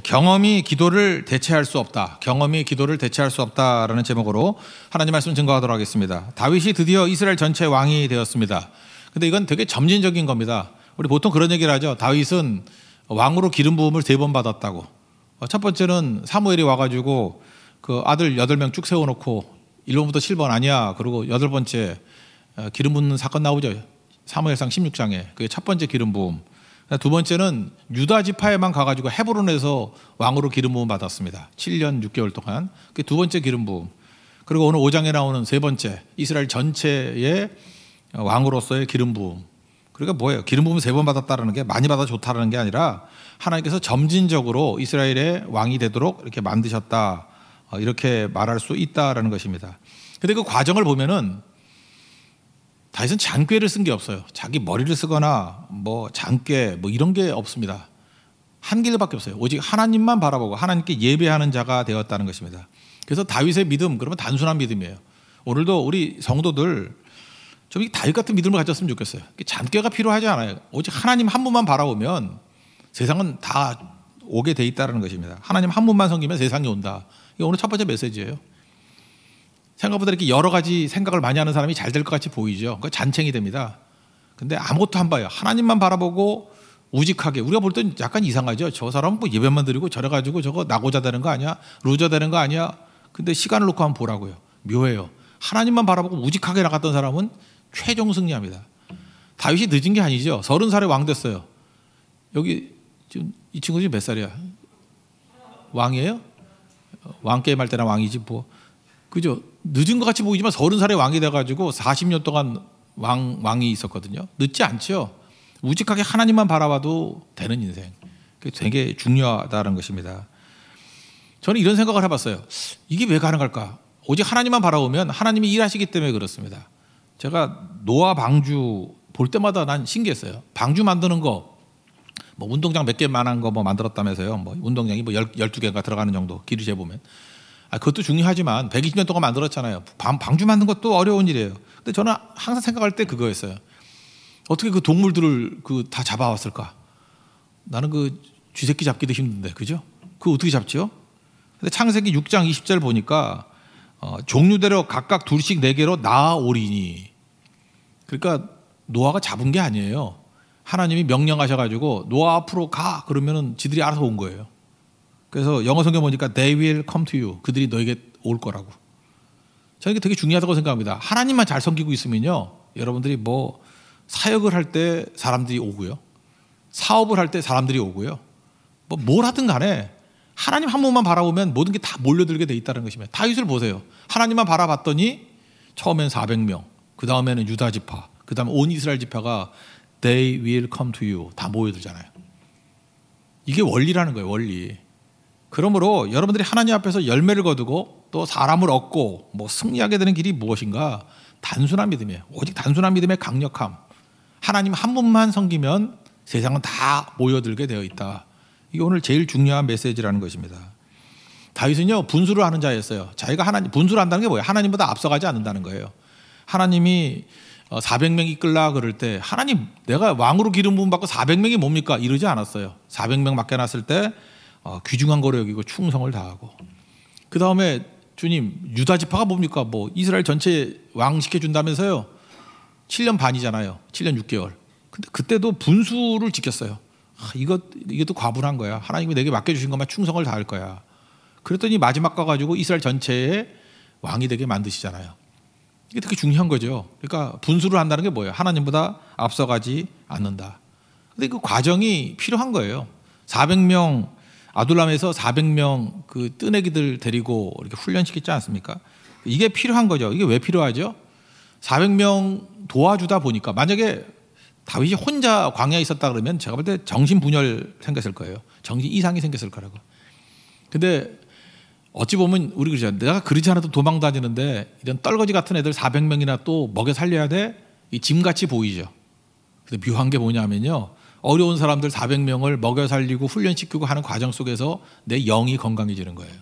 경험이 기도를 대체할 수 없다. 경험이 기도를 대체할 수 없다라는 제목으로 하나님 말씀 증거하도록 하겠습니다. 다윗이 드디어 이스라엘 전체 왕이 되었습니다. 근데 이건 되게 점진적인 겁니다. 우리 보통 그런 얘기를 하죠. 다윗은 왕으로 기름 부음을 3번 받았다고. 첫 번째는 사무엘이 와가지고 그 아들 8명 쭉 세워놓고 1번부터 7번 아니야. 그리고 8번째 기름 붓는 사건 나오죠. 사무엘상 16장에. 그게 첫 번째 기름 부음. 두 번째는 유다 지파에만 가가지고 헤브론에서 왕으로 기름 부음 받았습니다. 7년 6개월 동안. 그게 두 번째 기름 부음. 그리고 오늘 5장에 나오는 세 번째 이스라엘 전체의 왕으로서의 기름 부음. 그러니까 뭐예요? 기름 부음 3번 받았다는 게 많이 받아 좋다는 게 아니라 하나님께서 점진적으로 이스라엘의 왕이 되도록 이렇게 만드셨다. 이렇게 말할 수 있다라는 것입니다. 근데 그 과정을 보면은 다윗은 장꾀를 쓴 게 없어요. 자기 머리를 쓰거나 뭐 장꾀 뭐 이런 게 없습니다. 한 길밖에 없어요. 오직 하나님만 바라보고 하나님께 예배하는 자가 되었다는 것입니다. 그래서 다윗의 믿음, 그러면 단순한 믿음이에요. 오늘도 우리 성도들 좀 다윗 같은 믿음을 가졌으면 좋겠어요. 장꾀가 필요하지 않아요. 오직 하나님 한 분만 바라보면 세상은 다 오게 돼 있다는 것입니다. 하나님 한 분만 섬기면 세상이 온다. 이게 오늘 첫 번째 메시지예요. 생각보다 이렇게 여러 가지 생각을 많이 하는 사람이 잘 될 것 같이 보이죠. 그거 잔챙이 됩니다. 근데 아무것도 안 봐요. 하나님만 바라보고 우직하게. 우리가 볼 땐 약간 이상하죠. 저 사람은 뭐 예배만 드리고 저래가지고 저거 나고자 되는 거 아니야? 루저 되는 거 아니야? 근데 시간을 놓고 한번 보라고요. 묘해요. 하나님만 바라보고 우직하게 나갔던 사람은 최종 승리합니다. 다윗이 늦은 게 아니죠. 30살에 왕 됐어요. 여기 지금 이 친구 지금 몇 살이야? 왕이에요? 왕 게임 할 때나 왕이지 뭐. 그죠? 늦은 것 같이 보이지만 30살에 왕이 돼가지고 40년 동안 왕이 있었거든요. 늦지 않죠. 우직하게 하나님만 바라봐도 되는 인생. 그게 되게 중요하다는 것입니다. 저는 이런 생각을 해봤어요. 이게 왜 가능할까? 오직 하나님만 바라보면 하나님이 일하시기 때문에 그렇습니다. 제가 노아 방주 볼 때마다 난 신기했어요. 방주 만드는 거, 뭐 운동장 몇 개만한 거 뭐 만들었다면서요. 뭐 운동장이 뭐 12개가 들어가는 정도 길이 재보면. 그것도 중요하지만 120년 동안 만들었잖아요. 방주 만든 것도 어려운 일이에요. 근데 저는 항상 생각할 때 그거였어요. 어떻게 그 동물들을 다 잡아왔을까? 나는 그 쥐새끼 잡기도 힘든데, 그죠? 그거 어떻게 잡지요? 근데 창세기 6장 20절 보니까 종류대로 각각 둘씩 4개로 나아오리니. 그러니까 노아가 잡은 게 아니에요. 하나님이 명령하셔가지고 노아 앞으로 가 그러면은 지들이 알아서 온 거예요. 그래서 영어 성경 보니까 they will come to you. 그들이 너에게 올 거라고. 저는 이게 되게 중요하다고 생각합니다. 하나님만 잘 섬기고 있으면요. 여러분들이 뭐 사역을 할 때 사람들이 오고요. 사업을 할 때 사람들이 오고요. 뭐 뭘 하든 간에 하나님 한 분만 바라보면 모든 게 다 몰려들게 돼 있다는 것입니다. 다윗을 보세요. 하나님만 바라봤더니 처음엔 400명. 그 다음에는 유다 지파. 그 다음에 온 이스라엘 지파가 they will come to you. 다 모여들잖아요. 이게 원리라는 거예요. 원리. 그러므로 여러분들이 하나님 앞에서 열매를 거두고 또 사람을 얻고 뭐 승리하게 되는 길이 무엇인가? 단순한 믿음이에요. 오직 단순한 믿음의 강력함. 하나님 한 분만 섬기면 세상은 다 모여들게 되어 있다. 이게 오늘 제일 중요한 메시지라는 것입니다. 다윗은요 분수를 하는 자였어요. 자기가 분수를 한다는 게 뭐예요? 하나님보다 앞서가지 않는다는 거예요. 하나님이 400명 이끌라 그럴 때 하나님 내가 왕으로 기름 부음 받고 400명이 뭡니까? 이러지 않았어요. 400명 맡겨놨을 때 귀중한 거로 여기고 충성을 다하고 그 다음에 주님 유다 지파가 뭡니까? 뭐 이스라엘 전체 왕 시켜준다면서요. 7년 반이잖아요. 7년 6개월. 근데 그때도 분수를 지켰어요. 이것도 과분한 거야. 하나님이 내게 맡겨주신 것만 충성을 다할 거야. 그랬더니 마지막 가가지고 이스라엘 전체의 왕이 되게 만드시잖아요. 이게 되게 중요한 거죠. 그러니까 분수를 한다는 게 뭐예요? 하나님보다 앞서가지 않는다. 근데 그 과정이 필요한 거예요. 400명 아둘람에서 400명 그 뜨내기들 데리고 이렇게 훈련시켰지 않습니까? 이게 필요한 거죠. 이게 왜 필요하죠? 400명 도와주다 보니까 만약에 다윗이 혼자 광야에 있었다 그러면 제가 볼 때 정신분열 생겼을 거예요. 정신 이상이 생겼을 거라고. 근데 어찌 보면 우리 그러잖아요. 내가 그러지 않아도 도망 다니는데 이런 떨거지 같은 애들 400명이나 또 먹여 살려야 돼? 이 짐같이 보이죠. 근데 묘한 게 뭐냐면요. 어려운 사람들 400명을 먹여 살리고 훈련시키고 하는 과정 속에서 내 영이 건강해지는 거예요.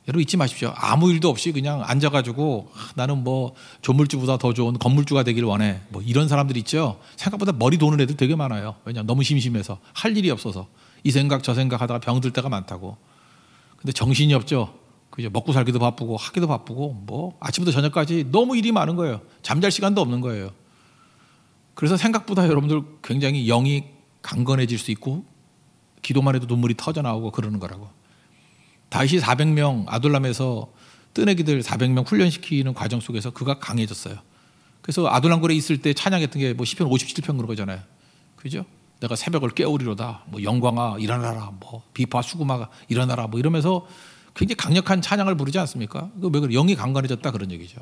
여러분 잊지 마십시오. 아무 일도 없이 그냥 앉아가지고 나는 뭐 조물주보다 더 좋은 건물주가 되길 원해. 뭐 이런 사람들 있죠. 생각보다 머리 도는 애들 되게 많아요. 왜냐하면 너무 심심해서 할 일이 없어서. 이 생각 저 생각 하다가 병들 때가 많다고. 근데 정신이 없죠. 그죠? 먹고 살기도 바쁘고 하기도 바쁘고 뭐 아침부터 저녁까지 너무 일이 많은 거예요. 잠잘 시간도 없는 거예요. 그래서 생각보다 여러분들 굉장히 영이 강건해질 수 있고 기도만 해도 눈물이 터져 나오고 그러는 거라고. 다윗이 400명 아둘람에서 뜨내기들 400명 훈련시키는 과정 속에서 그가 강해졌어요. 그래서 아둘람굴에 있을 때 찬양했던 게 뭐 시편 57편 그런 거잖아요. 그죠? 내가 새벽을 깨우리로다. 뭐 영광아 일어나라. 뭐 비파 수구마가 일어나라. 뭐 이러면서 굉장히 강력한 찬양을 부르지 않습니까? 왜 그래? 영이 강건해졌다 그런 얘기죠.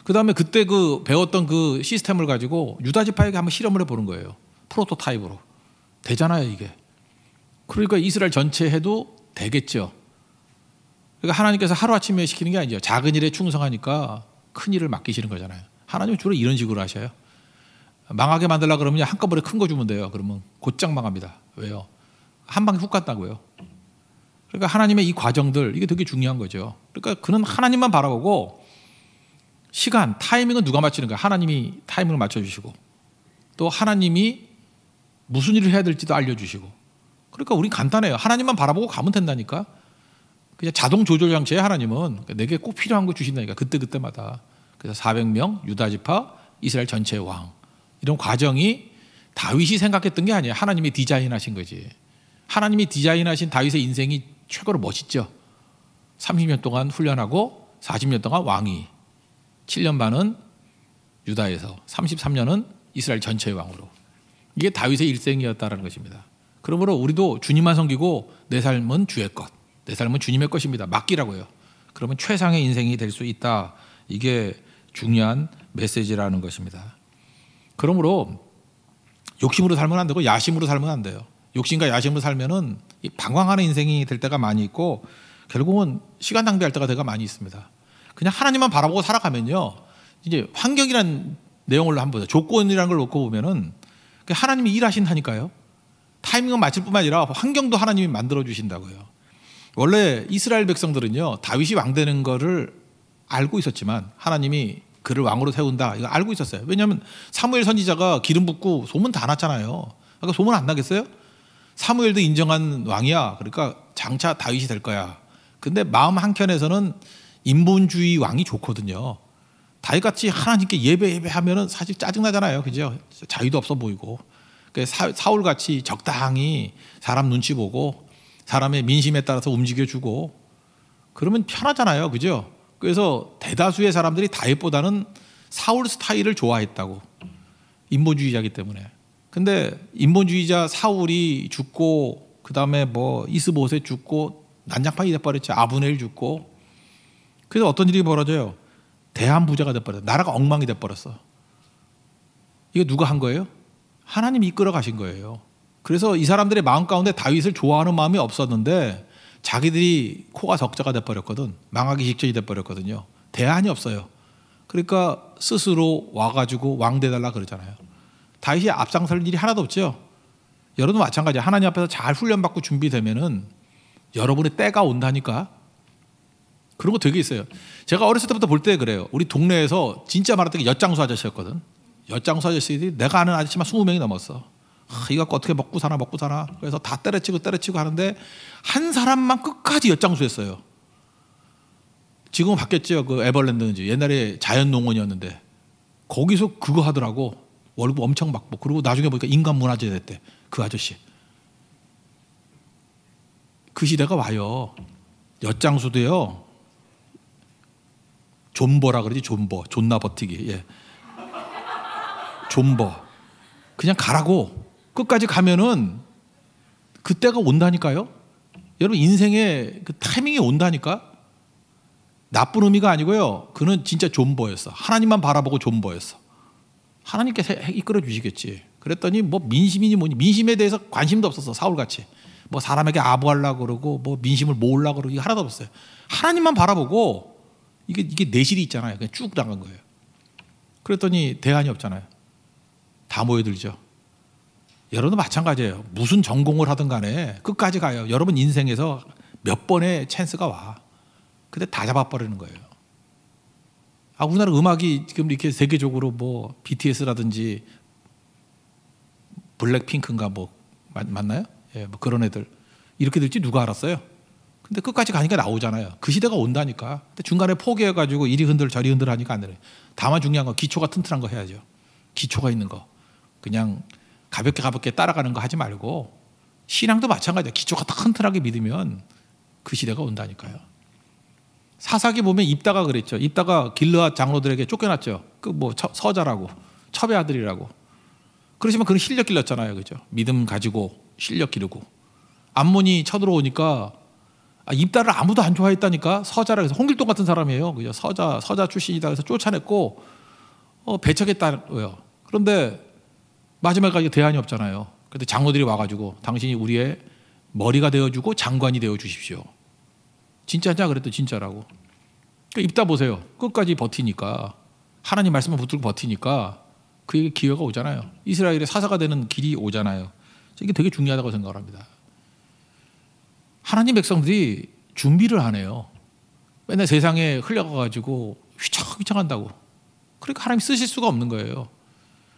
그 다음에 그때 그 배웠던 그 시스템을 가지고 유다 지파에게 한번 실험을 해보는 거예요. 프로토타입으로. 되잖아요 이게. 그러니까 이스라엘 전체 해도 되겠죠. 그러니까 하나님께서 하루아침에 시키는 게 아니죠. 작은 일에 충성하니까 큰 일을 맡기시는 거잖아요. 하나님은 주로 이런 식으로 하셔요. 망하게 만들려고 그러면 한꺼번에 큰 거 주면 돼요. 그러면 곧장 망합니다. 왜요? 한 방에 훅 갔다고요. 그러니까 하나님의 이 과정들 이게 되게 중요한 거죠. 그러니까 그는 하나님만 바라보고 시간, 타이밍은 누가 맞추는 거야? 하나님이 타이밍을 맞춰주시고 또 하나님이 무슨 일을 해야 될지도 알려주시고. 그러니까 우린 간단해요. 하나님만 바라보고 가면 된다니까. 그냥 자동 조절 장치에 하나님은 내게 꼭 필요한 거 주신다니까. 그때마다. 그래서 400명 유다 지파 이스라엘 전체의 왕. 이런 과정이 다윗이 생각했던 게 아니에요. 하나님이 디자인하신 거지. 하나님이 디자인하신 다윗의 인생이 최고로 멋있죠. 30년 동안 훈련하고 40년 동안 왕위. 7년 반은 유다에서 33년은 이스라엘 전체의 왕으로. 이게 다윗의 일생이었다는 것입니다. 그러므로 우리도 주님만 섬기고 내 삶은 주의 것. 내 삶은 주님의 것입니다. 맡기라고요. 그러면 최상의 인생이 될 수 있다. 이게 중요한 메시지라는 것입니다. 그러므로 욕심으로 살면 안 되고 야심으로 살면 안 돼요. 욕심과 야심으로 살면은 방황하는 인생이 될 때가 많이 있고 결국은 시간 낭비할 때가 되게 많이 있습니다. 그냥 하나님만 바라보고 살아가면요. 이제 환경이라는 내용을 한번 보세요. 조건이라는 걸 놓고 보면은 하나님이 일하신다니까요. 타이밍은 맞출 뿐만 아니라 환경도 하나님이 만들어 주신다고요. 원래 이스라엘 백성들은요. 다윗이 왕 되는 거를 알고 있었지만 하나님이 그를 왕으로 세운다. 이거 알고 있었어요. 왜냐하면 사무엘 선지자가 기름 붓고 소문 다 났잖아요. 그러니까 소문 안 나겠어요? 사무엘도 인정한 왕이야. 그러니까 장차 다윗이 될 거야. 근데 마음 한켠에서는 인본주의 왕이 좋거든요. 다윗같이 하나님께 예배하면은 사실 짜증나잖아요. 그죠? 자유도 없어 보이고. 사울같이 적당히 사람 눈치 보고 사람의 민심에 따라서 움직여주고 그러면 편하잖아요. 그죠? 그래서 대다수의 사람들이 다윗보다는 사울 스타일을 좋아했다고. 인본주의자이기 때문에. 근데 인본주의자 사울이 죽고 그다음에 뭐 이스보셋 죽고 난장판이 돼버렸죠. 아브넬 죽고. 그래서 어떤 일이 벌어져요? 대한부자가 돼버렸어. 나라가 엉망이 돼버렸어. 이거 누가 한 거예요? 하나님이 이끌어 가신 거예요. 그래서 이 사람들의 마음 가운데 다윗을 좋아하는 마음이 없었는데 자기들이 코가 적자가 돼버렸거든. 망하기 직전이 돼버렸거든요. 대안이 없어요. 그러니까 스스로 와가지고 왕 돼달라 그러잖아요. 다윗이 앞장설 일이 하나도 없죠. 여러분도 마찬가지야. 하나님 앞에서 잘 훈련받고 준비되면은 여러분의 때가 온다니까. 그런 거 되게 있어요. 제가 어렸을 때부터 볼 때 그래요. 우리 동네에서 진짜 말했던 게 엿장수 아저씨였거든. 엿장수 아저씨들이 내가 아는 아저씨만 20명이 넘었어. 이거 갖고 어떻게 먹고 사나. 그래서 다 때려치고 하는데 한 사람만 끝까지 엿장수했어요. 지금은 바뀌었죠. 그 에버랜드인지 옛날에 자연농원이었는데 거기서 그거 하더라고. 월급 엄청 받고. 그리고 나중에 보니까 인간문화재 됐대. 그 아저씨. 그 시대가 와요. 엿장수도요. 존버라 그러지. 존버. 존나 버티기. 예. 존버. 그냥 가라고. 끝까지 가면은 그때가 온다니까요. 여러분 인생에 그 타이밍이 온다니까. 나쁜 의미가 아니고요. 그는 진짜 존버였어. 하나님만 바라보고 존버였어. 하나님께서 이끌어 주시겠지. 그랬더니 뭐 민심이니 뭐니 민심에 대해서 관심도 없었어. 사울같이. 뭐 사람에게 아부하려고 그러고 뭐 민심을 모으려고 그러고 이게 하나도 없어요. 하나님만 바라보고 이게 내실이 있잖아요. 그냥 쭉 나간 거예요. 그랬더니 대안이 없잖아요. 다 모여들죠. 여러분도 마찬가지예요. 무슨 전공을 하든 간에 끝까지 가요. 여러분 인생에서 몇 번의 찬스가 와. 근데 다 잡아버리는 거예요. 우리나라 음악이 지금 이렇게 세계적으로 뭐 BTS라든지 블랙핑크인가 뭐 맞나요? 예, 뭐 그런 애들 이렇게 될지 누가 알았어요? 근데 끝까지 가니까 나오잖아요. 그 시대가 온다니까. 근데 중간에 포기해가지고 이리 흔들 저리 흔들 하니까 안 되네. 다만 중요한 건 기초가 튼튼한 거 해야죠. 기초가 있는 거. 그냥 가볍게 따라가는 거 하지 말고 신앙도 마찬가지야. 기초가 튼튼하게 믿으면 그 시대가 온다니까요. 사사기 보면 입다가 그랬죠. 입다가 길르앗 장로들에게 쫓겨났죠. 그 뭐 서자라고 첩의 아들이라고. 그러지만 그는 실력 길렀잖아요, 그죠? 믿음 가지고 실력 기르고. 암몬이 쳐들어오니까 입다를 아무도 안 좋아했다니까. 서자라 해서 홍길동 같은 사람이에요. 그죠? 서자 출신이다 해서 쫓아냈고 배척했다고요. 그런데 마지막까지 대안이 없잖아요. 그런데 장로들이 와가지고 당신이 우리의 머리가 되어주고 장관이 되어주십시오. 진짜냐? 그랬더니 진짜라고. 그러니까 입다 보세요. 끝까지 버티니까 하나님 말씀을 붙들고 버티니까 그에게 기회가 오잖아요. 이스라엘의 사사가 되는 길이 오잖아요. 이게 되게 중요하다고 생각을 합니다. 하나님 백성들이 준비를 안 해요. 맨날 세상에 흘려가가지고 휘청휘청한다고. 그러니까 하나님 쓰실 수가 없는 거예요.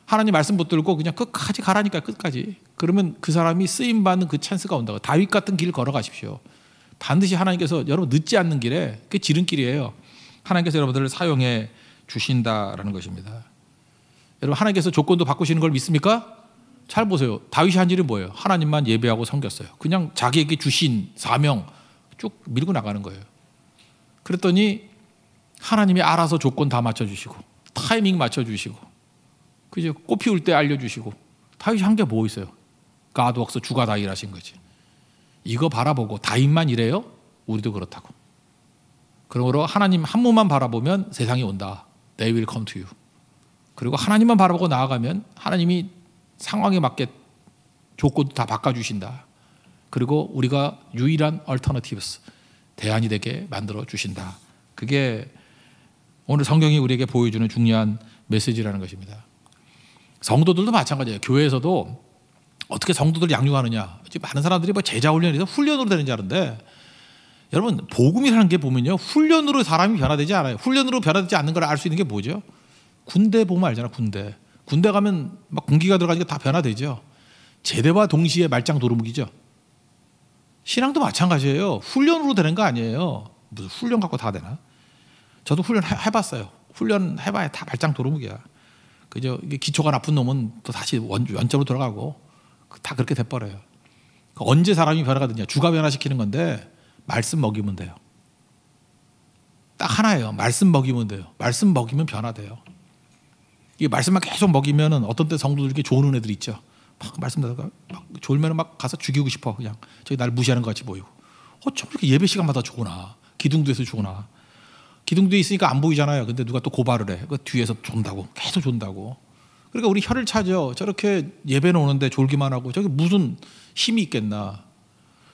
하나님 말씀 붙들고 그냥 끝까지 가라니까 끝까지. 그러면 그 사람이 쓰임받는 그 찬스가 온다고. 다윗 같은 길 걸어가십시오. 반드시 하나님께서 여러분 늦지 않는 길에 그게 지름길이에요. 하나님께서 여러분들을 사용해 주신다라는 것입니다. 여러분 하나님께서 조건도 바꾸시는 걸 믿습니까? 잘 보세요. 다윗이 한 일이 뭐예요? 하나님만 예배하고 섬겼어요. 그냥 자기에게 주신 사명 쭉 밀고 나가는 거예요. 그랬더니 하나님이 알아서 조건 다 맞춰주시고 타이밍 맞춰주시고 그죠? 꽃 피울 때 알려주시고. 다윗이 한 게 뭐 있어요? God works, 주가 다 일하신 거지. 이거 바라보고 다윗만 이래요? 우리도 그렇다고. 그러므로 하나님 한 분만 바라보면 세상이 온다. They will come to you. 그리고 하나님만 바라보고 나아가면 하나님이 상황에 맞게 조건도 다 바꿔주신다. 그리고 우리가 유일한 alternatives, 대안이 되게 만들어 주신다. 그게 오늘 성경이 우리에게 보여주는 중요한 메시지라는 것입니다. 성도들도 마찬가지예요. 교회에서도 어떻게 성도들 양육하느냐. 많은 사람들이 뭐 제자 훈련에서 훈련으로 되는 줄 아는데 여러분 복음이라는 게 보면요. 훈련으로 사람이 변화되지 않아요. 훈련으로 변화되지 않는 걸 알 수 있는 게 뭐죠? 군대 보면 알잖아. 군대 가면 막 군기가 들어가니까 다 변화되죠. 제대와 동시에 말짱 도루묵이죠. 신앙도 마찬가지예요. 훈련으로 되는 거 아니에요. 무슨 훈련 갖고 다 되나? 저도 훈련 해봤어요. 훈련 해봐야 다 말짱 도루묵이야. 그죠? 이게 기초가 나쁜 놈은 또 다시 원점으로 돌아가고 다 그렇게 돼버려요. 언제 사람이 변화가 되냐? 주가 변화시키는 건데 말씀 먹이면 돼요. 딱 하나예요. 말씀 먹이면 돼요. 말씀 먹이면 변화돼요. 이 말씀만 계속 먹이면은 어떤 때 성도들 이렇게 좋은 애들 있죠. 막 말씀 듣다가 막 졸면은 막 가서 죽이고 싶어. 그냥 저기 날 무시하는 것 같이 보이고. 어쩜 이렇게 예배 시간마다 좋으나? 기둥도에서 좋으나? 기둥도에 있으니까 안 보이잖아요. 근데 누가 또 고발을 해. 그 뒤에서 존다고. 계속 존다고. 그러니까 우리 혀를 차죠. 저렇게 예배는 오는데 졸기만 하고 저게 무슨 힘이 있겠나.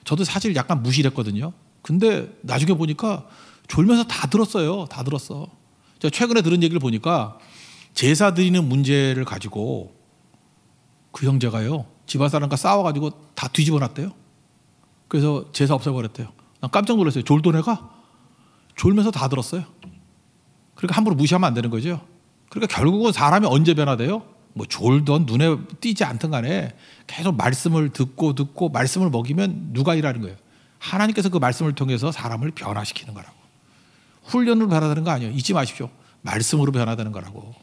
저도 사실 약간 무시를 했거든요. 근데 나중에 보니까 졸면서 다 들었어요. 다 들었어. 제가 최근에 들은 얘기를 보니까 제사 드리는 문제를 가지고 그 형제가요. 집안 사람과 싸워가지고 다 뒤집어 놨대요. 그래서 제사 없애버렸대요. 난 깜짝 놀랐어요. 졸던 애가 졸면서 다 들었어요. 그러니까 함부로 무시하면 안 되는 거죠. 그러니까 결국은 사람이 언제 변화돼요? 뭐 졸던 눈에 띄지 않든 간에 계속 말씀을 듣고 말씀을 먹이면 누가 일하는 거예요? 하나님께서 그 말씀을 통해서 사람을 변화시키는 거라고. 훈련으로 변화되는 거 아니에요. 잊지 마십시오. 말씀으로 변화되는 거라고.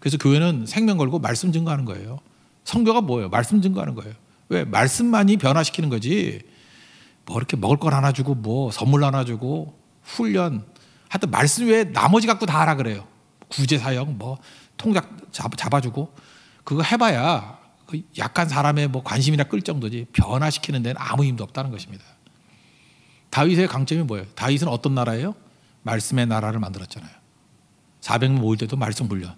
그래서 교회는 생명 걸고 말씀 증거하는 거예요. 성교가 뭐예요? 말씀 증거하는 거예요. 왜? 말씀만이 변화시키는 거지. 뭐 이렇게 먹을 걸 하나 주고 뭐 선물 하나 주고 훈련 하여튼 말씀 외에 나머지 갖고 다 하라 그래요. 구제 사역 뭐 통작 잡아주고 그거 해봐야 그 약간 사람의 뭐 관심이나 끌 정도지 변화시키는 데는 아무 힘도 없다는 것입니다. 다윗의 강점이 뭐예요? 다윗은 어떤 나라예요? 말씀의 나라를 만들었잖아요. 400명 모일 때도 말씀 훈련,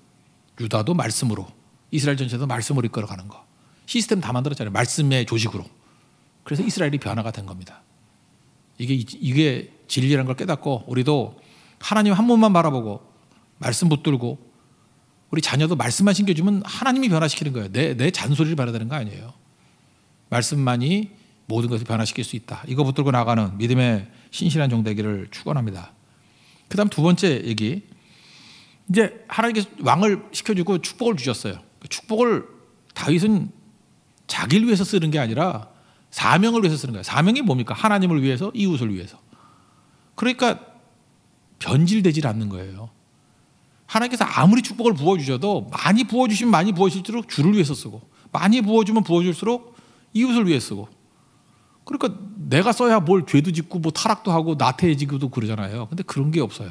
유다도 말씀으로, 이스라엘 전체도 말씀으로 이끌어가는 거. 시스템 다 만들었잖아요. 말씀의 조직으로. 그래서 이스라엘이 변화가 된 겁니다. 이게 진리라는 걸 깨닫고 우리도 하나님 한 분만 바라보고 말씀 붙들고 우리 자녀도 말씀만 신겨주면 하나님이 변화시키는 거예요. 내 잔소리를 받아야 되는 거 아니에요. 말씀만이 모든 것을 변화시킬 수 있다. 이거 붙들고 나가는 믿음의 신실한 종 되기를 축원합니다. 그 다음 두 번째 얘기. 이제 하나님께서 왕을 시켜주고 축복을 주셨어요. 축복을 다윗은 자기를 위해서 쓰는 게 아니라 사명을 위해서 쓰는 거예요. 사명이 뭡니까? 하나님을 위해서, 이웃을 위해서. 그러니까 변질되질 않는 거예요. 하나님께서 아무리 축복을 부어주셔도 많이 부어주시면 많이 부어줄수록 주를 위해서 쓰고, 많이 부어주면 부어줄수록 이웃을 위해 쓰고. 그러니까 내가 써야 뭘 죄도 짓고 뭐 타락도 하고 나태해지고도 그러잖아요. 근데 그런 게 없어요.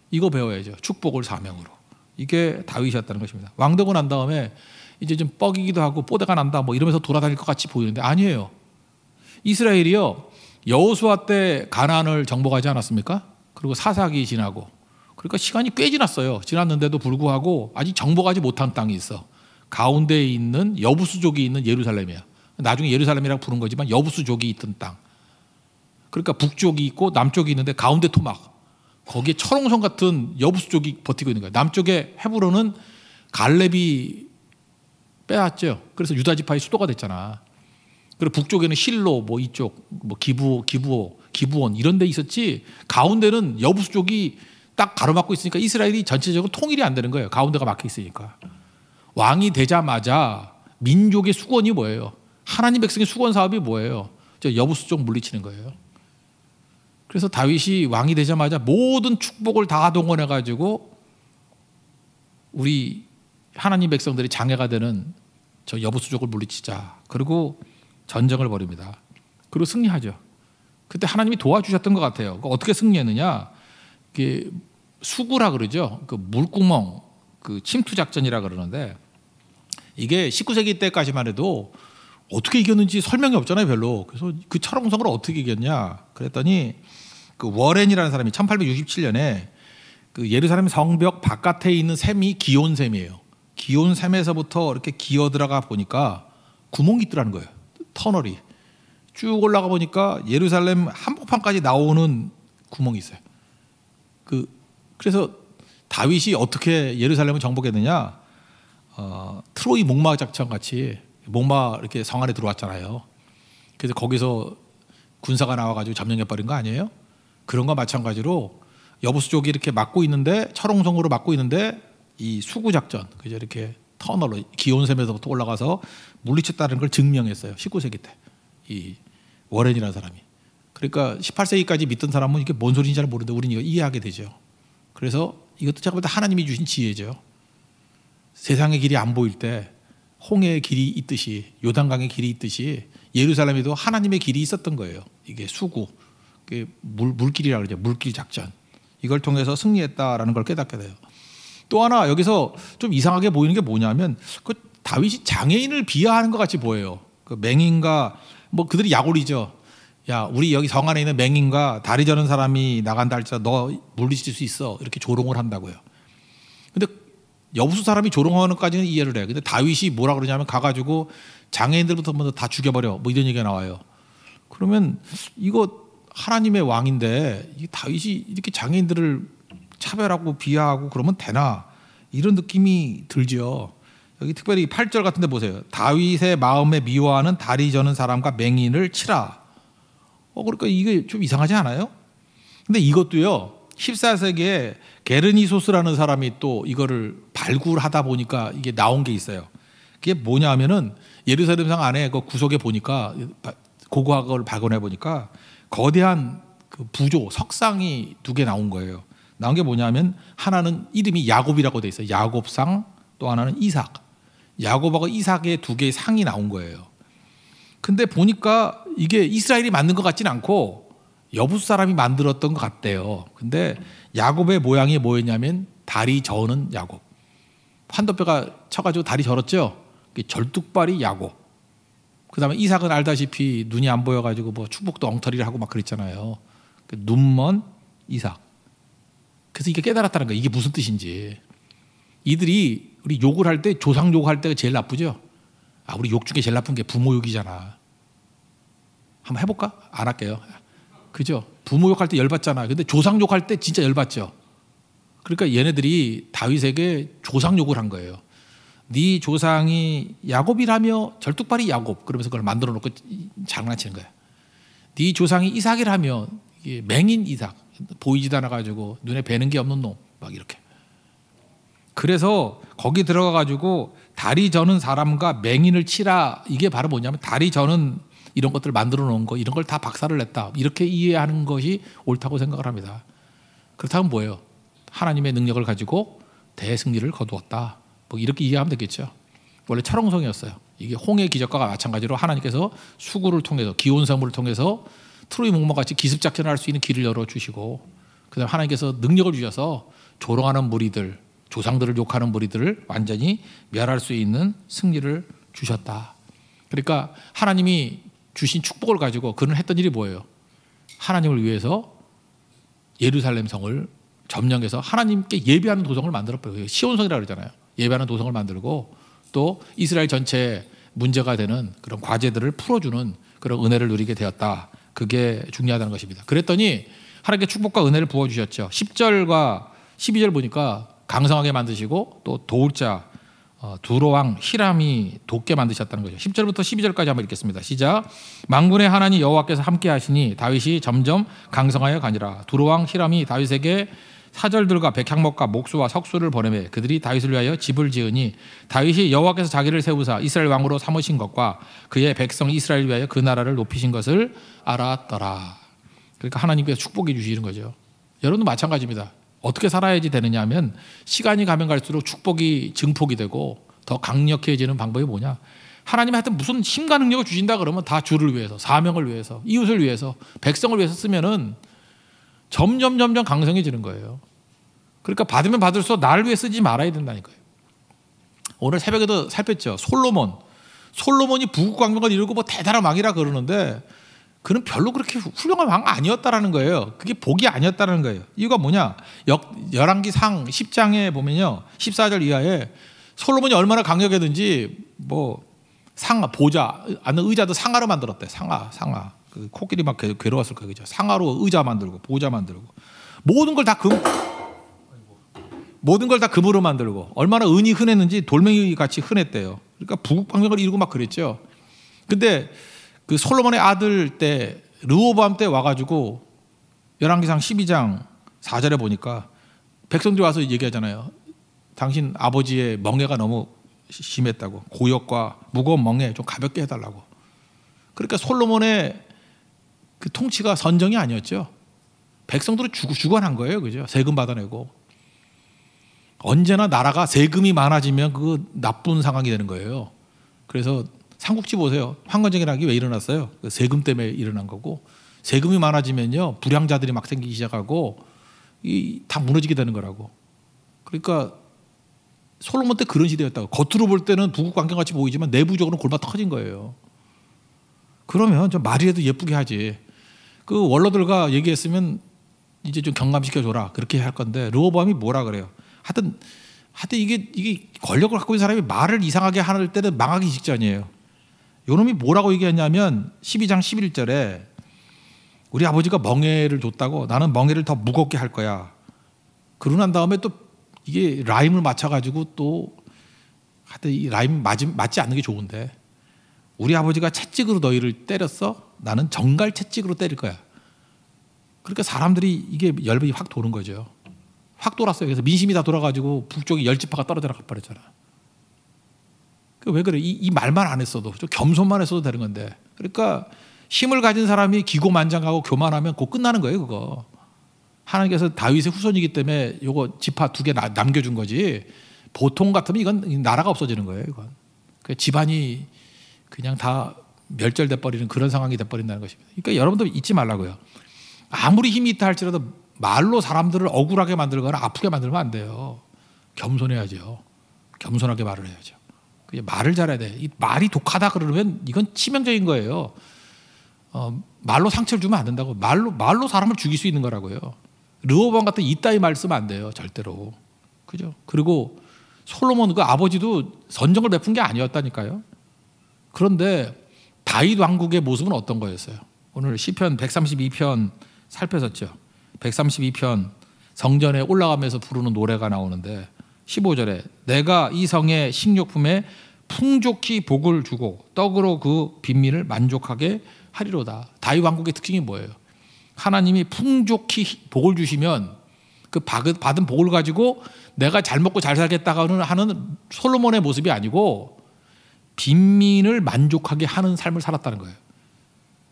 이거 배워야죠. 축복을 사명으로. 이게 다윗이었다는 것입니다. 왕 되고 난 다음에 이제 좀 뻐기기도 하고 뽀대가 난다 뭐 이러면서 돌아다닐 것 같이 보이는데 아니에요. 이스라엘이요, 여호수아 때 가나안을 정복하지 않았습니까? 그리고 사사기 지나고, 그러니까 시간이 꽤 지났어요. 지났는데도 불구하고 아직 정복하지 못한 땅이 있어. 가운데에 있는 여부수족이 있는 예루살렘이야. 나중에 예루살렘이라고 부른 거지만 여부수족이 있던 땅. 그러니까 북쪽이 있고 남쪽이 있는데 가운데 토막, 거기에 철옹성 같은 여부수족이 버티고 있는 거예요. 남쪽에 헤브론은 갈렙이 빼앗죠. 그래서 유다 지파의 수도가 됐잖아. 그리고 북쪽에는 실로 뭐 이쪽 뭐 기브온 이런 데 있었지, 가운데는 여부수족이 딱 가로막고 있으니까 이스라엘이 전체적으로 통일이 안 되는 거예요. 가운데가 막혀 있으니까. 왕이 되자마자 민족의 수건이 뭐예요? 하나님 백성의 수건 사업이 뭐예요? 저 여부수족 물리치는 거예요. 그래서 다윗이 왕이 되자마자 모든 축복을 다 동원해 가지고 우리 하나님 백성들이 장애가 되는 저 여부수족을 물리치자. 그리고 전쟁을 벌입니다. 그리고 승리하죠. 그때 하나님이 도와주셨던 것 같아요. 어떻게 승리했느냐? 수구라 그러죠. 그 물구멍, 그 침투 작전이라 그러는데, 이게 19세기 때까지만 해도 어떻게 이겼는지 설명이 없잖아요, 별로. 그래서 그 철옹성을 어떻게 이겼냐? 그랬더니 그 워렌이라는 사람이 1867년에 그 예루살렘 성벽 바깥에 있는 샘이 기온샘이에요. 기온샘에서부터 이렇게 기어 들어가 보니까 구멍이 있더라는 거예요. 터널이 쭉 올라가 보니까 예루살렘 한복판까지 나오는 구멍이 있어요. 그래서 다윗이 어떻게 예루살렘을 정복했느냐? 트로이 목마 작전 같이 목마 이렇게 성 안에 들어왔잖아요. 그래서 거기서 군사가 나와가지고 점령해 버린 거 아니에요? 그런 거 마찬가지로 여부수족이 이렇게 막고 있는데, 철옹성으로 막고 있는데 이 수구 작전, 그죠? 이렇게 터널로 기온샘에서부터 올라가서 물리쳤다는 걸 증명했어요. 19세기 때 이 워렌이라는 사람이. 그러니까 18세기까지 믿던 사람은 이게 뭔 소리인지 잘 모르는데 우리는 이거 이해하게 되죠. 그래서 이것도 제가 볼 때 하나님이 주신 지혜죠. 세상의 길이 안 보일 때 홍해의 길이 있듯이, 요단강의 길이 있듯이 예루살렘에도 하나님의 길이 있었던 거예요. 이게 수구, 물길이라고 그러죠. 물길 작전. 이걸 통해서 승리했다라는 걸 깨닫게 돼요. 또 하나 여기서 좀 이상하게 보이는 게 뭐냐면, 그 다윗이 장애인을 비하하는 것 같이 보여요. 그 맹인과 뭐 그들이 약올리죠. 야, 우리 여기 성 안에 있는 맹인과 다리 저는 사람이 나간다 할지라도 너 물리칠 수 있어. 이렇게 조롱을 한다고요. 근데 여부수 사람이 조롱하는 것까지는 이해를 해요. 근데 다윗이 뭐라 그러냐면 가가지고 장애인들부터 먼저 다 죽여버려. 뭐 이런 얘기가 나와요. 그러면 이거 하나님의 왕인데 이 다윗이 이렇게 장애인들을 차별하고 비하하고 그러면 되나? 이런 느낌이 들죠. 여기 특별히 8절 같은 데 보세요. 다윗의 마음에 미워하는 다리 저는 사람과 맹인을 치라. 그러니까 이게 좀 이상하지 않아요? 근데 이것도요, 14세기에 게르니소스라는 사람이 또 이거를 발굴하다 보니까 이게 나온 게 있어요. 그게 뭐냐 하면은 예루살렘성 안에 그 구석에 보니까, 고고학을 발견해 보니까 거대한 그 부조, 석상이 2개 나온 거예요. 나온 게 뭐냐면 하나는 이름이 야곱이라고 돼 있어요. 야곱상, 또 하나는 이삭. 야곱하고 이삭의 2개의 상이 나온 거예요. 근데 보니까 이게 이스라엘이 만든 것 같진 않고 여부수 사람이 만들었던 것 같대요. 근데 야곱의 모양이 뭐였냐면 다리 저는 야곱. 환도뼈가 쳐가지고 다리 저었죠. 절뚝발이 야곱. 그다음에 이삭은 알다시피 눈이 안 보여가지고 뭐 축복도 엉터리를 하고 막 그랬잖아요. 눈먼 이삭. 그래서 이게 깨달았다는 거예요. 이게 무슨 뜻인지. 이들이 우리 욕을 할 때 조상 욕할 때가 제일 나쁘죠. 우리 욕 중에 제일 나쁜 게 부모 욕이잖아. 한번 해볼까? 안 할게요. 그죠? 부모 욕할 때 열받잖아. 근데 조상 욕할 때 진짜 열받죠. 그러니까 얘네들이 다윗에게 조상 욕을 한 거예요. 네 조상이 야곱이라며 절뚝발이 야곱, 그러면서 그걸 만들어 놓고 장난치는 거야. 네 조상이 이삭이라며 맹인 이삭, 보이지도 않아 가지고 눈에 뵈는 게 없는 놈, 막 이렇게. 그래서 거기 들어가 가지고 다리 저는 사람과 맹인을 치라. 이게 바로 뭐냐면 다리 저는 이런 것들을 만들어 놓은 거 이런 걸 다 박살을 냈다. 이렇게 이해하는 것이 옳다고 생각을 합니다. 그렇다면 뭐예요? 하나님의 능력을 가지고 대승리를 거두었다. 뭐 이렇게 이해하면 되겠죠. 원래 철옹성이었어요. 이게 홍해 기적과 마찬가지로 하나님께서 수구를 통해서 기온성물을 통해서 트로이 목마 같이 기습작전을 할 수 있는 길을 열어주시고 그다음 하나님께서 능력을 주셔서 조롱하는 무리들, 조상들을 욕하는 무리들을 완전히 멸할 수 있는 승리를 주셨다. 그러니까 하나님이 주신 축복을 가지고 그는 했던 일이 뭐예요? 하나님을 위해서 예루살렘 성을 점령해서 하나님께 예배하는 도성을 만들었어요. 시온성이라고 그러잖아요. 예배하는 도성을 만들고 또 이스라엘 전체에 문제가 되는 그런 과제들을 풀어주는 그런 은혜를 누리게 되었다. 그게 중요하다는 것입니다. 그랬더니 하나님께 축복과 은혜를 부어주셨죠. 10절과 12절 보니까 강성하게 만드시고 또 도울자 두로왕 히람이 돋게 만드셨다는 거죠. 10절부터 12절까지 한번 읽겠습니다. 시작. 만군의 하나님 여호와께서 함께 하시니 다윗이 점점 강성하여 가니라. 두로왕 히람이 다윗에게 사절들과 백향목과 목수와 석수를 보내매 그들이 다윗을 위하여 집을 지으니 다윗이 여호와께서 자기를 세우사 이스라엘 왕으로 삼으신 것과 그의 백성 이스라엘을 위하여 그 나라를 높이신 것을 알았더라. 그러니까 하나님께서 축복해 주시는 거죠. 여러분도 마찬가지입니다. 어떻게 살아야지 되느냐 하면 시간이 가면 갈수록 축복이 증폭이 되고 더 강력해지는 방법이 뭐냐. 하나님이 하여튼 무슨 힘과 능력을 주신다 그러면 다 주를 위해서 사명을 위해서 이웃을 위해서 백성을 위해서 쓰면은 점점 강성해지는 거예요. 그러니까 받으면 받을수록 나를 위해 쓰지 말아야 된다니까요. 오늘 새벽에도 살폈죠. 솔로몬이 부국강명을 이루고 뭐 대단한 왕이라 그러는데 그는 별로 그렇게 훌륭한 왕 아니었다라는 거예요. 그게 복이 아니었다는 거예요. 이유가 뭐냐? 열왕기상 10장에 보면요, 14절 이하에 솔로몬이 얼마나 강력했든지 뭐 상아, 보좌, 앉는 의자도 상아로 만들었대. 상아. 그 코끼리 막 괴로웠을 거예요, 그죠? 상아로 의자 만들고 보좌 만들고 모든 걸 다 금으로 만들고 얼마나 은이 흔했는지 돌멩이 같이 흔했대요. 그러니까 부국방명을 이루고 막 그랬죠. 근데 그 솔로몬의 아들 때 르호보암 때 와가지고 열왕기상 12장 4절에 보니까 백성들이 와서 얘기하잖아요. 당신 아버지의 멍에가 너무 심했다고, 고역과 무거운 멍에 좀 가볍게 해달라고. 그러니까 솔로몬의 그 통치가 선정이 아니었죠. 백성들은 주관한 거예요, 그죠? 세금 받아내고. 언제나 나라가 세금이 많아지면 그 나쁜 상황이 되는 거예요. 그래서 삼국지 보세요. 황건적이라는 게 왜 일어났어요? 그 세금 때문에 일어난 거고, 세금이 많아지면요 불량자들이 막 생기기 시작하고 다 무너지게 되는 거라고. 그러니까 솔로몬 때 그런 시대였다고. 겉으로 볼 때는 부국 관계같이 보이지만 내부적으로는 골마 터진 거예요. 그러면 좀 말이라도 예쁘게 하지. 그 원로들과 얘기했으면 이제 좀 경감시켜줘라 그렇게 할 건데 르호보암이 뭐라 그래요? 하여튼 이게 권력을 갖고 있는 사람이 말을 이상하게 할 때는 망하기 직전이에요. 요놈이 뭐라고 얘기했냐면 12장 11절에 우리 아버지가 멍에를 줬다고 나는 멍에를 더 무겁게 할 거야. 그러고 난 다음에 또 이게 라임을 맞춰가지고 또 하여튼 이 라임 맞지 않는 게 좋은데 우리 아버지가 채찍으로 너희를 때렸어? 나는 정갈 채찍으로 때릴 거야. 그러니까 사람들이 이게 열병이 확 도는 거죠. 확 돌았어요. 그래서 민심이 다 돌아가지고 북쪽에 열지파가 떨어져 나가버렸잖아. 왜 그래? 이 말만 안 했어도 좀 겸손만 했어도 되는 건데. 그러니까 힘을 가진 사람이 기고만장하고 교만하면 곧 끝나는 거예요, 그거. 하나님께서 다윗의 후손이기 때문에 요거 지파 2개 남겨준 거지. 보통 같으면 이건 나라가 없어지는 거예요, 이건. 집안이 그냥 다 멸절돼 버리는 그런 상황이 돼 버린다는 것입니다. 그러니까 여러분도 잊지 말라고요. 아무리 힘이 있다 할지라도 말로 사람들을 억울하게 만들거나 아프게 만들면 안 돼요. 겸손해야죠. 겸손하게 말을 해야죠. 말을 잘해야 돼. 이 말이 독하다 그러면 이건 치명적인 거예요. 말로 상처를 주면 안 된다고. 말로 사람을 죽일 수 있는 거라고요. 르호보암 같은 이따위 말 쓰면 안 돼요, 절대로. 그죠? 그리고 솔로몬 그 아버지도 선정을 베푼 게 아니었다니까요. 그런데 다윗 왕국의 모습은 어떤 거였어요? 오늘 시편 132편 살펴봤죠. 132편 성전에 올라가면서 부르는 노래가 나오는데 15절에 내가 이 성의 식료품에 풍족히 복을 주고 떡으로 그 빈민을 만족하게 하리로다. 다윗 왕국의 특징이 뭐예요? 하나님이 풍족히 복을 주시면 그 받은 복을 가지고 내가 잘 먹고 잘 살겠다고 하는 솔로몬의 모습이 아니고 빈민을 만족하게 하는 삶을 살았다는 거예요.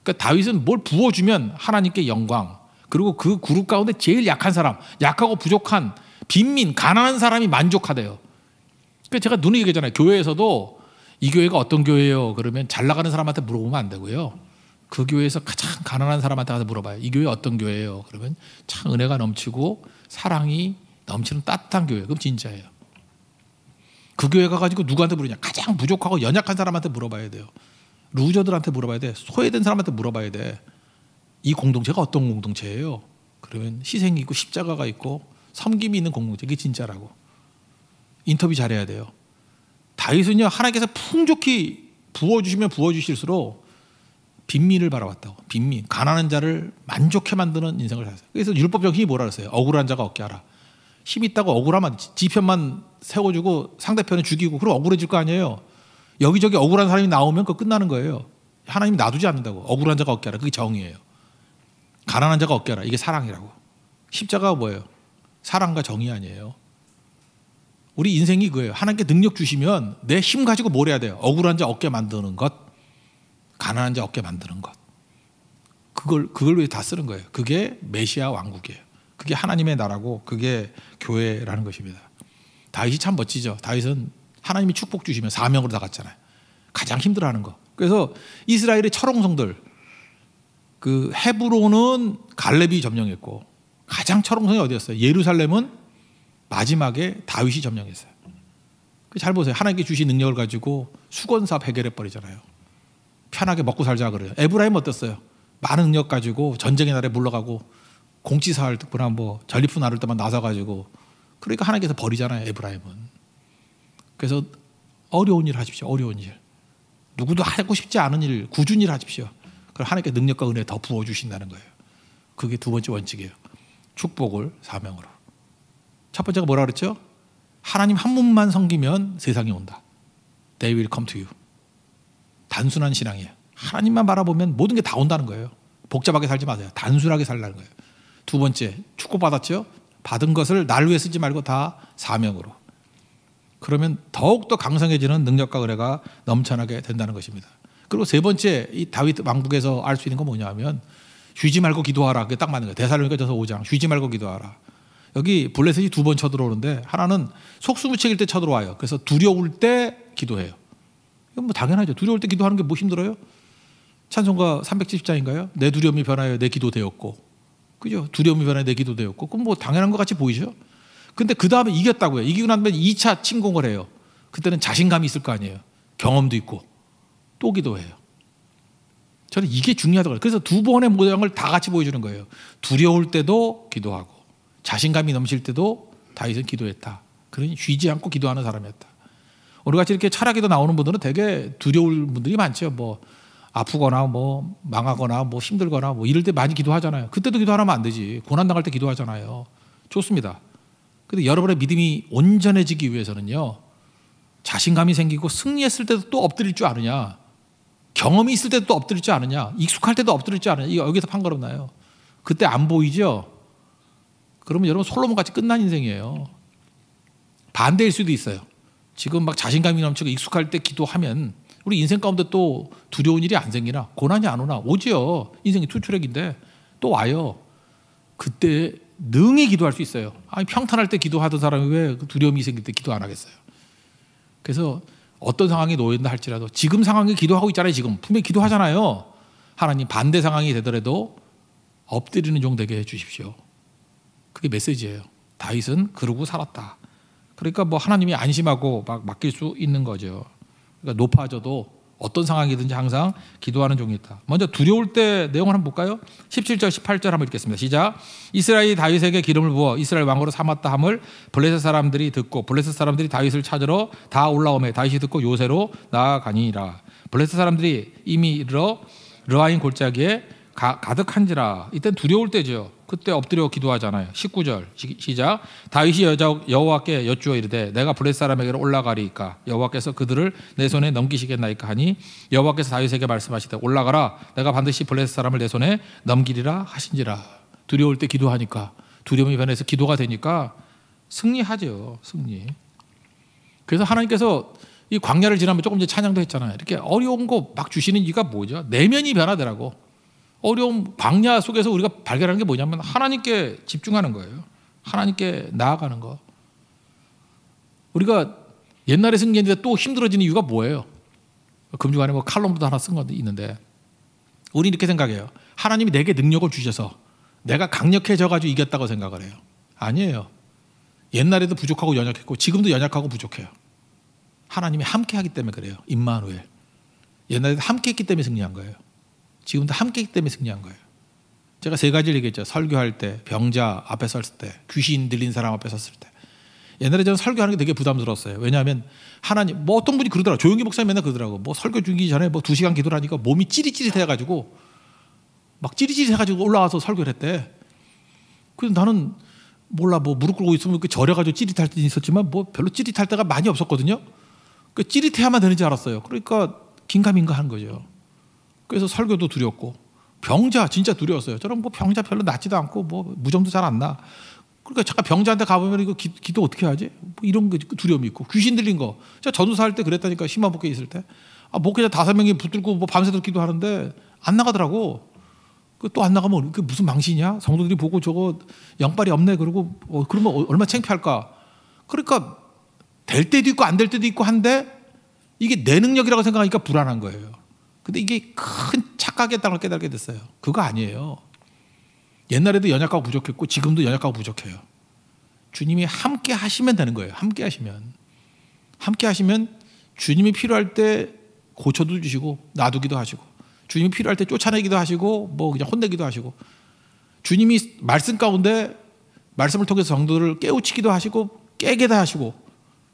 그러니까 다윗은 뭘 부어주면 하나님께 영광, 그리고 그 그룹 가운데 제일 약한 사람, 약하고 부족한 빈민, 가난한 사람이 만족하대요. 그러니까 제가 눈에 얘기하잖아요. 교회에서도 이 교회가 어떤 교회예요? 그러면 잘 나가는 사람한테 물어보면 안 되고요. 그 교회에서 가장 가난한 사람한테 가서 물어봐요. 이 교회 어떤 교회예요? 그러면 참 은혜가 넘치고 사랑이 넘치는 따뜻한 교회. 그럼 진짜예요. 그 교회 가가지고 누구한테 물으냐? 가장 부족하고 연약한 사람한테 물어봐야 돼요. 루저들한테 물어봐야 돼. 소외된 사람한테 물어봐야 돼. 이 공동체가 어떤 공동체예요? 그러면 희생이 있고 십자가가 있고 섬김이 있는 공동체. 이게 진짜라고. 인터뷰 잘해야 돼요. 다윗은요, 하나님께서 풍족히 부어주시면 부어주실수록 빈민을 바라봤다고. 빈민, 가난한 자를 만족해 만드는 인생을 살았어요. 그래서 율법적 힘이 뭐라 그랬어요? 억울한 자가 없게 하라. 힘 있다고 억울하면 지 편만 세워주고 상대편을 죽이고 그럼 억울해질 거 아니에요. 여기저기 억울한 사람이 나오면 그거 끝나는 거예요. 하나님이 놔두지 않는다고. 억울한 자가 없게 하라. 그게 정의예요. 가난한 자가 없게 하라. 이게 사랑이라고. 십자가가 뭐예요? 사랑과 정의 아니에요. 우리 인생이 그거예요. 하나님께 능력 주시면 내 힘 가지고 뭘 해야 돼요? 억울한 자 없게 만드는 것, 가난한 자 없게 만드는 것. 그걸 위해 다 쓰는 거예요. 그게 메시아 왕국이에요. 그게 하나님의 나라고 그게 교회라는 것입니다. 다윗이 참 멋지죠. 다윗은 하나님이 축복 주시면 사명으로 나갔잖아요. 가장 힘들어하는 거. 그래서 이스라엘의 철옹성들, 그 헤브론은 갈렙이 점령했고 가장 철옹성이 어디였어요? 예루살렘은 마지막에 다윗이 점령했어요. 잘 보세요. 하나님께 주신 능력을 가지고 수건사업 해결해 버리잖아요. 편하게 먹고 살자 그래요. 에브라임 어땠어요? 많은 능력 가지고 전쟁의 날에 물러가고 공치사 할 때나 뭐 전리품 나를 때만 나서가지고 그러니까 하나님께서 버리잖아요. 에브라임은. 그래서 어려운 일 하십시오. 어려운 일. 누구도 하고 싶지 않은 일, 굳은 일 하십시오. 그럼 하나님께 능력과 은혜 더 부어주신다는 거예요. 그게 두 번째 원칙이에요. 축복을 사명으로. 첫 번째가 뭐라 그랬죠? 하나님 한 분만 섬기면 세상이 온다. They will come to you. 단순한 신앙이에요. 하나님만 바라보면 모든 게 다 온다는 거예요. 복잡하게 살지 마세요. 단순하게 살라는 거예요. 두 번째, 축복받았죠? 받은 것을 날 위해 쓰지 말고 다 사명으로. 그러면 더욱더 강성해지는 능력과 은혜가 넘쳐나게 된다는 것입니다. 그리고 세 번째, 이 다윗 왕국에서 알 수 있는 건 뭐냐면 쉬지 말고 기도하라. 그게 딱 맞는 거예요. 데살로니가전서 5장 쉬지 말고 기도하라. 여기 블레셋이 두 번 쳐들어오는데 하나는 속수무책일 때 쳐들어와요. 그래서 두려울 때 기도해요. 이건 뭐 당연하죠. 두려울 때 기도하는 게 뭐 힘들어요? 찬송가 370장인가요? 내 두려움이 변하여 내 기도 되었고, 그죠? 두려움이 변하여 내 기도 되었고, 그건 뭐 당연한 것 같이 보이죠? 근데 그 다음에 이겼다고요. 이기고 난 다음에 2차 침공을 해요. 그때는 자신감이 있을 거 아니에요. 경험도 있고 또 기도해요. 저는 이게 중요하다고. 그래서 두 번의 모양을 다 같이 보여주는 거예요. 두려울 때도 기도하고 자신감이 넘칠 때도 다윗은 기도했다. 그러니 쉬지 않고 기도하는 사람이었다. 우리같이 이렇게 철학에도 나오는 분들은 되게 두려울 분들이 많죠. 뭐 아프거나 뭐 망하거나 뭐 힘들거나 뭐 이럴 때 많이 기도하잖아요. 그때도 기도하면 안 되지. 고난당할 때 기도하잖아요. 좋습니다. 근데 여러분의 믿음이 온전해지기 위해서는요, 자신감이 생기고 승리했을 때도 또 엎드릴 줄 아느냐, 경험이 있을 때도 또 엎드릴 줄 아느냐, 익숙할 때도 엎드릴 줄 아느냐, 이거 여기서 판가름 나요. 그때 안 보이죠? 그러면 여러분 솔로몬 같이 끝난 인생이에요. 반대일 수도 있어요. 지금 막 자신감이 넘치고 익숙할 때 기도하면 우리 인생 가운데 또 두려운 일이 안 생기나, 고난이 안 오나, 오지요. 인생이 투트랙인데 또 와요. 그때 능히 기도할 수 있어요. 아니, 평탄할 때 기도하던 사람이 왜 두려움이 생길 때 기도 안 하겠어요? 그래서 어떤 상황이 놓인다 할지라도 지금 상황에 기도하고 있잖아요. 지금 분명히 기도하잖아요. 하나님 반대 상황이 되더라도 엎드리는 종 되게 해주십시오. 그게 메시지예요. 다윗은 그러고 살았다. 그러니까 뭐 하나님이 안심하고 막 맡길 수 있는 거죠. 그러니까 높아져도 어떤 상황이든지 항상 기도하는 종이 있다. 먼저 두려울 때 내용을 한번 볼까요? 17절 18절 한번 읽겠습니다. 시작. 이스라엘이 다윗에게 기름을 부어 이스라엘 왕으로 삼았다 함을 블레셋 사람들이 듣고 블레셋 사람들이 다윗을 찾으러 다 올라오매 다윗이 듣고 요새로 나아가니라. 블레셋 사람들이 이미 이르러 르아인 골짜기에 가득한지라. 이땐 두려울 때죠. 그때 엎드려 기도하잖아요. 19절 시작. 다윗이 여호와께 여쭈어 이르되 내가 블레셋 사람에게로 올라가리이까 여호와께서 그들을 내 손에 넘기시겠나이까 하니 여호와께서 다윗에게 말씀하시되 올라가라 내가 반드시 블레셋 사람을 내 손에 넘기리라 하신지라. 두려울 때 기도하니까 두려움이 변해서 기도가 되니까 승리하죠. 승리. 그래서 하나님께서 이 광야를 지나면 조금 전에 찬양도 했잖아요. 이렇게 어려운 거 막 주시는 이유가 뭐죠? 내면이 변하더라고. 어려움, 광야 속에서 우리가 발견하는 게 뭐냐면 하나님께 집중하는 거예요. 하나님께 나아가는 거. 우리가 옛날에 승리했는데 또 힘들어지는 이유가 뭐예요? 금주간에 뭐 칼럼도 하나 쓴 건데 있는데, 우리 이렇게 생각해요. 하나님이 내게 능력을 주셔서 내가 강력해져가지고 이겼다고 생각을 해요. 아니에요. 옛날에도 부족하고 연약했고 지금도 연약하고 부족해요. 하나님이 함께하기 때문에 그래요. 임마누엘. 옛날에도 함께했기 때문에 승리한 거예요. 지금도 함께했기 때문에 승리한 거예요. 제가 세 가지를 얘기했죠. 설교할 때, 병자 앞에 섰을 때, 귀신 들린 사람 앞에 섰을 때. 옛날에 저는 설교하는 게 되게 부담스러웠어요. 왜냐하면 하나님, 뭐 어떤 분이 그러더라고요. 조용기 목사님 맨날 그러더라고요. 뭐 설교 주기 전에 뭐 2시간 기도를 하니까 몸이 찌릿찌릿해가지고 막 찌릿찌릿해가지고 올라와서 설교를 했대. 그래서 나는 몰라, 뭐 무릎 꿇고 있으면 저려가지고 찌릿할 때는 있었지만 뭐 별로 찌릿할 때가 많이 없었거든요. 그 찌릿해야만 되는지 알았어요. 그러니까 긴가민가 하는 거죠. 그래서 설교도 두렵고, 병자 진짜 두려웠어요. 저는 뭐 병자 별로 낫지도 않고 뭐 무좀도 잘 안 나. 그러니까 잠깐 병자한테 가보면 이거 기도 어떻게 하지? 뭐 이런 게 두려움이 있고, 귀신 들린 거. 제가 전도사 할 때 그랬다니까. 심화 목회 있을 때. 목회자 5명이 붙들고 뭐 밤새도록 기도하는데 안 나가더라고. 또 안 나가면 그 무슨 망신이야? 성도들이 보고 저거 영빨이 없네. 그러고 그러면 얼마나 창피할까? 그러니까 될 때도 있고 안 될 때도 있고 한데 이게 내 능력이라고 생각하니까 불안한 거예요. 근데 이게 큰 착각의 땅을 깨닫게 됐어요. 그거 아니에요. 옛날에도 연약하고 부족했고 지금도 연약하고 부족해요. 주님이 함께 하시면 되는 거예요. 함께 하시면 주님이 필요할 때 고쳐도 주시고 놔두기도 하시고, 주님이 필요할 때 쫓아내기도 하시고 뭐 그냥 혼내기도 하시고, 주님이 말씀 가운데 말씀을 통해서 성도들을 깨우치기도 하시고 깨게도 하시고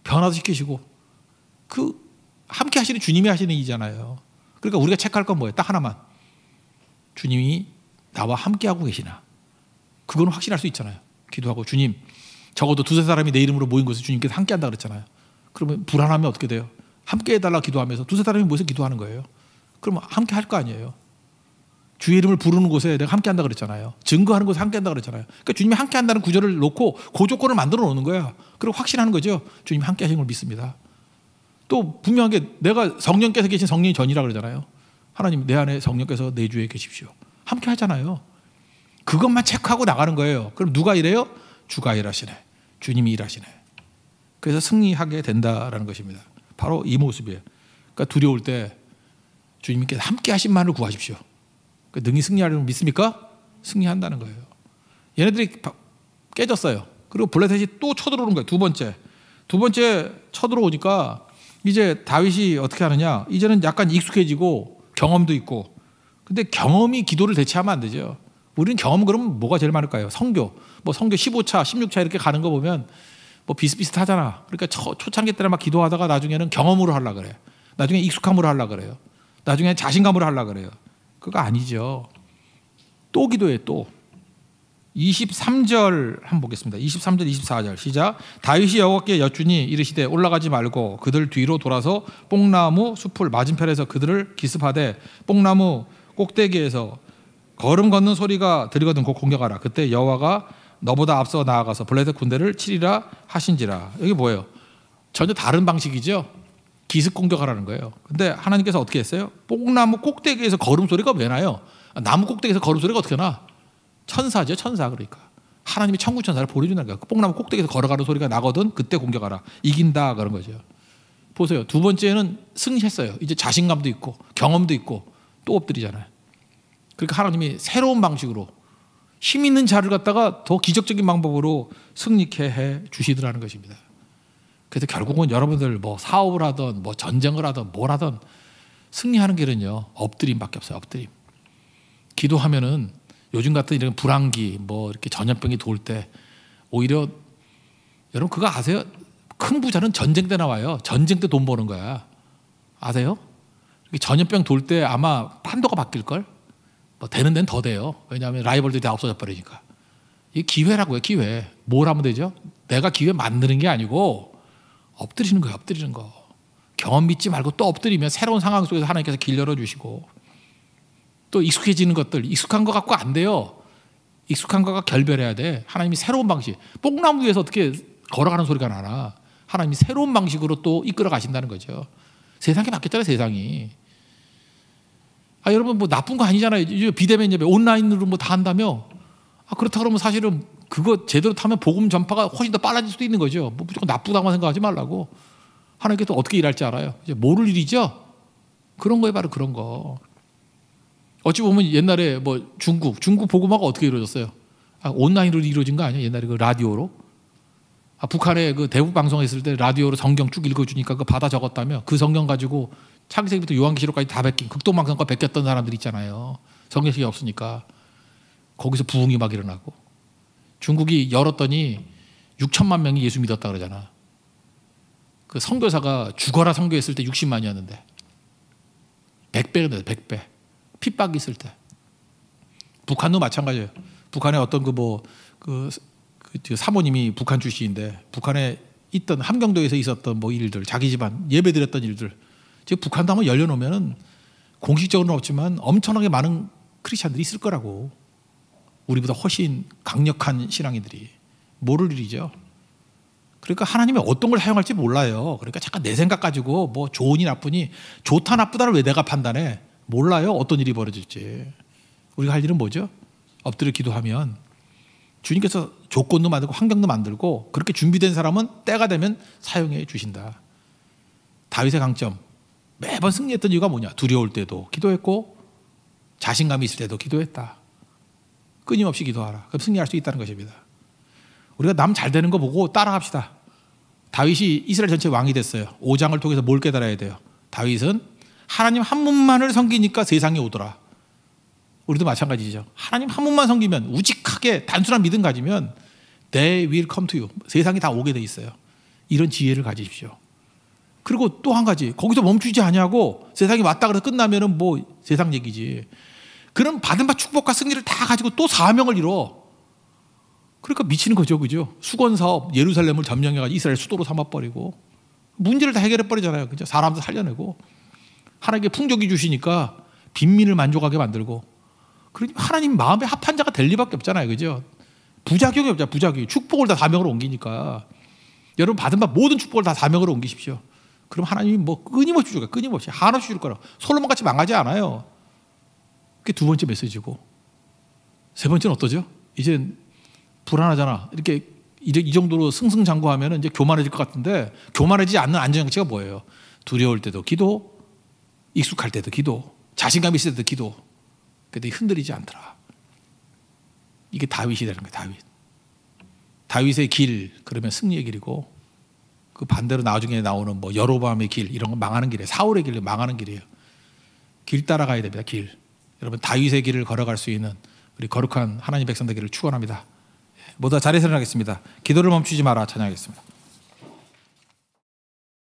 변화도 시키시고, 그 함께 하시는 주님이 하시는 일이잖아요. 그러니까 우리가 체크할 건 뭐예요? 딱 하나만. 주님이 나와 함께하고 계시나. 그건 확신할 수 있잖아요. 기도하고, 주님, 적어도 2-3 사람이 내 이름으로 모인 곳에 주님께서 함께한다 그랬잖아요. 그러면 불안하면 어떻게 돼요? 함께 해달라 기도하면서 2-3 사람이 모여서 기도하는 거예요. 그러면 함께 할 거 아니에요. 주의 이름을 부르는 곳에 내가 함께한다 그랬잖아요. 증거하는 곳에 함께한다 그랬잖아요. 그러니까 주님이 함께한다는 구절을 놓고 그 조건을 만들어 놓는 거야. 그리고 확신하는 거죠. 주님이 함께하시는 걸 믿습니다. 또 분명하게 내가 성령께서 계신 성령이 전이라 그러잖아요. 하나님, 내 안에 성령께서 내 주에 계십시오. 함께 하잖아요. 그것만 체크하고 나가는 거예요. 그럼 누가 일해요? 주가 일하시네. 주님이 일하시네. 그래서 승리하게 된다라는 것입니다. 바로 이 모습이에요. 그러니까 두려울 때 주님께 함께 하신만을 구하십시오. 능히 승리하려면 믿습니까? 승리한다는 거예요. 얘네들이 깨졌어요. 그리고 블레셋이 또 쳐들어오는 거예요. 두 번째 쳐들어오니까 이제 다윗이 어떻게 하느냐, 이제는 약간 익숙해지고 경험도 있고. 근데 경험이 기도를 대체하면 안 되죠. 우리는 경험, 그러면 뭐가 제일 많을까요? 성교. 뭐 성교 15차, 16차 이렇게 가는 거 보면 뭐 비슷비슷하잖아. 그러니까 초창기 때는 막 기도하다가 나중에는 경험으로 하려고 그래요. 나중에 익숙함으로 하려고 그래요. 나중에 자신감으로 하려고 그래요. 그거 아니죠. 또 기도해, 또. 23절 한번 보겠습니다. 23절, 24절 시작. 다윗이 여호와께 여쭈니 이르시되 올라가지 말고 그들 뒤로 돌아서 뽕나무 숲을 맞은편에서 그들을 기습하되 뽕나무 꼭대기에서 걸음 걷는 소리가 들리거든 곧 공격하라. 그때 여호와가 너보다 앞서 나아가서 블레셋 군대를 치리라 하신지라. 여기 뭐예요? 전혀 다른 방식이죠. 기습 공격하라는 거예요. 근데 하나님께서 어떻게 했어요? 뽕나무 꼭대기에서 걸음소리가 왜 나요? 나무 꼭대기에서 걸음소리가 어떻게 나? 천사죠, 천사. 그러니까 하나님이 천군천사를 보내주는 거예요. 뽕나무 꼭대기에서 걸어가는 소리가 나거든 그때 공격하라. 이긴다 그런 거죠. 보세요. 두 번째는 승리했어요. 이제 자신감도 있고 경험도 있고 또 엎드리잖아요. 그러니까 하나님이 새로운 방식으로 힘 있는 자를 갖다가 더 기적적인 방법으로 승리케 해 주시더라는 것입니다. 그래서 결국은 여러분들 뭐 사업을 하든 뭐 전쟁을 하든 뭘 하든 승리하는 길은요, 엎드림밖에 없어요. 엎드림. 기도하면은 요즘 같은 이런 불안기 뭐 이렇게 전염병이 돌 때 오히려 여러분 그거 아세요? 큰 부자는 전쟁 때 나와요. 전쟁 때 돈 버는 거야. 아세요? 전염병 돌 때 아마 판도가 바뀔걸? 뭐 되는 데는 더 돼요. 왜냐하면 라이벌들이 다 없어져 버리니까. 이게 기회라고요. 기회. 뭘 하면 되죠? 내가 기회 만드는 게 아니고 엎드리는 거예요. 엎드리는 거. 경험 믿지 말고 또 엎드리면 새로운 상황 속에서 하나님께서 길 열어주시고, 또 익숙해지는 것들, 익숙한 거 갖고 안 돼요. 익숙한 거가 결별해야 돼. 하나님이 새로운 방식. 뽕나무 위에서 어떻게 걸어가는 소리가 나나. 하나님이 새로운 방식으로 또 이끌어 가신다는 거죠. 세상이 바뀌었잖아요. 세상이. 여러분 뭐 나쁜 거 아니잖아요. 이제 비대면 예배 온라인으로 뭐 다 한다며. 그렇다 그러면 사실은 그거 제대로 타면 복음 전파가 훨씬 더 빨라질 수도 있는 거죠. 뭐 무조건 나쁘다고만 생각하지 말라고. 하나님께서 어떻게 일할지 알아요. 이제 모를 일이죠. 그런 거에 바로 그런 거. 어찌 보면 옛날에 뭐 중국 복음화가 어떻게 이루어졌어요? 온라인으로 이루어진 거 아니야? 옛날에 그 라디오로. 북한에 그 대북 방송했을 때 라디오로 성경 쭉 읽어주니까 그거 받아 적었다며. 그 성경 가지고 창세기부터 요한계시록까지 다 베낀 극동방송과 베꼈던 사람들 있잖아요. 성경책이 없으니까. 거기서 부흥이 막 일어나고. 중국이 열었더니 6천만 명이 예수 믿었다 그러잖아. 그 선교사가 죽어라 선교했을 때 60만이었는데 100배가 돼요. 100배. 핍박이 있을 때. 북한도 마찬가지예요. 북한에 어떤 그 사모님이 북한 출신인데 북한에 있던 함경도에서 있었던 뭐 일들, 자기 집안 예배드렸던 일들. 지금 북한도 한번 열려놓으면은 공식적으로는 없지만 엄청나게 많은 크리스찬들이 있을 거라고. 우리보다 훨씬 강력한 신앙인들이. 모를 일이죠. 그러니까 하나님이 어떤 걸 사용할지 몰라요. 그러니까 잠깐 내 생각 가지고 뭐 좋으니 나쁘니 좋다 나쁘다를 왜 내가 판단해? 몰라요. 어떤 일이 벌어질지. 우리가 할 일은 뭐죠? 엎드려 기도하면 주님께서 조건도 만들고 환경도 만들고 그렇게 준비된 사람은 때가 되면 사용해 주신다. 다윗의 강점. 매번 승리했던 이유가 뭐냐? 두려울 때도 기도했고 자신감이 있을 때도 기도했다. 끊임없이 기도하라. 그럼 승리할 수 있다는 것입니다. 우리가 남 잘 되는 거 보고 따라합시다. 다윗이 이스라엘 전체 왕이 됐어요. 5장을 통해서 뭘 깨달아야 돼요? 다윗은 하나님 한 분만을 섬기니까 세상이 오더라. 우리도 마찬가지죠. 하나님 한 분만 섬기면 우직하게 단순한 믿음 가지면 They will come to you. 세상이 다 오게 돼 있어요. 이런 지혜를 가지십시오. 그리고 또 한 가지, 거기서 멈추지 않냐고 세상이 왔다 그래서 끝나면은 뭐 세상 얘기지. 그런 받은 바 축복과 승리를 다 가지고 또 사명을 이뤄. 그러니까 미치는 거죠, 그죠? 수건 사업, 예루살렘을 점령해가지고 이스라엘 수도로 삼아버리고 문제를 다 해결해버리잖아요, 그죠? 사람들 살려내고 하나님께 풍족이 주시니까 빈민을 만족하게 만들고. 그러니까 하나님 마음에 합한 자가 될 리밖에 없잖아요, 그죠? 부작용이 없잖아요, 부작용이. 축복을 다 사명으로 옮기니까. 여러분 받은 바 모든 축복을 다 사명으로 옮기십시오. 그럼 하나님이 뭐 끊임없이 줄 거예요, 끊임없이 한없이 줄 거라고. 솔로몬 같이 망하지 않아요. 그게 두 번째 메시지고. 세 번째는 어떠죠? 이제 불안하잖아. 이렇게 이 정도로 승승장구하면 이제 교만해질 것 같은데 교만해지지 않는 안전장치가 뭐예요? 두려울 때도 기도, 익숙할 때도 기도, 자신감 있을 때도 기도. 근데 흔들리지 않더라. 이게 다윗이 되는 거예요. 다윗. 다윗의 길 그러면 승리의 길이고 그 반대로 나중에 나오는 뭐 여로보암의 길 이런 건 망하는 길이에요. 사울의 길은 망하는 길이에요. 길 따라가야 됩니다. 길. 여러분 다윗의 길을 걸어갈 수 있는 우리 거룩한 하나님 백성 되기를 축원합니다. 모두 다 자리에서 일어나겠습니다. 기도를 멈추지 마라 찬양하겠습니다.